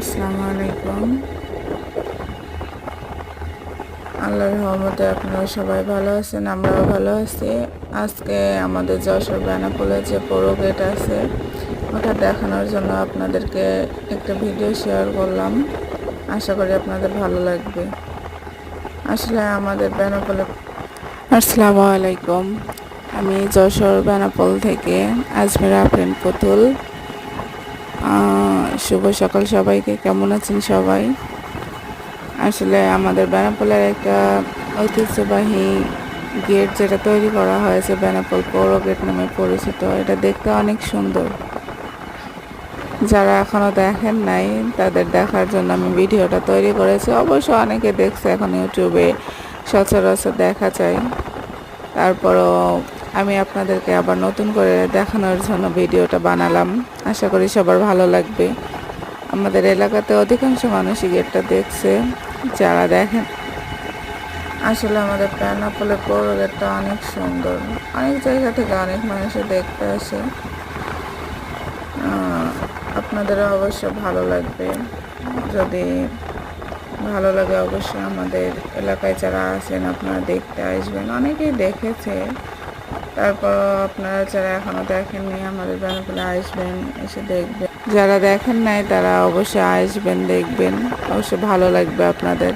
আসসালামু আলাইকুম। আল্লাহর রহমতে আপনারা সবাই ভালো আছেন, আমরাও ভালো আছি। আজকে আমাদের যশোর বেনাপোলে যে বড় গেট আছে ওটা দেখানোর জন্য আপনাদেরকে একটা ভিডিও শেয়ার করলাম। আশা করি আপনাদের ভালো লাগবে। আসলে আমাদের বেনাপোলে আসসালামু আলাইকুম। আমি যশোর বেনাপোল থেকে আজমিরা আফরিন পুতুল। শুভ সকাল সবাইকে। কেমন আছেন সবাই? আসলে আমাদের বেনাপোলের একটা ঐতিহ্যবাহী গেট যেটা তৈরি করা হয়েছে, বেনাপোল পৌর গেট নামে পরিচিত। এটা দেখতে অনেক সুন্দর। যারা এখনো দেখেন নাই তাদের দেখার জন্য আমি ভিডিওটা তৈরি করেছি। অবশ্য অনেকে দেখছে, এখন ইউটিউবে সচরাচর দেখা যায়। তারপরও আমি আপনাদেরকে আবার নতুন করে দেখানোর জন্য ভিডিওটা বানালাম। আশা করি সবার ভালো লাগবে। আমাদের এলাকাতে অধিকাংশ মানুষই গেটটা দেখছে। যারা দেখেন, আসলে আমাদের বেনাপোলে পৌর গেটটা অনেক সুন্দর। অনেক জায়গা থেকে অনেক মানুষই দেখতে আসে। আপনাদেরও অবশ্য ভালো লাগবে। যদি ভালো লাগে অবশ্যই আমাদের এলাকায় যারা আছেন আপনারা দেখতে আসবেন। অনেকেই দেখেছে, তারপরও আপনারা যারা এখনো দেখেননি আমাদের বেনাপোলে আসবেন, এসে দেখবেন। যারা দেখেন নাই তারা অবশ্যই আসবেন, দেখবেন, অবশ্যই ভালো লাগবে আপনাদের।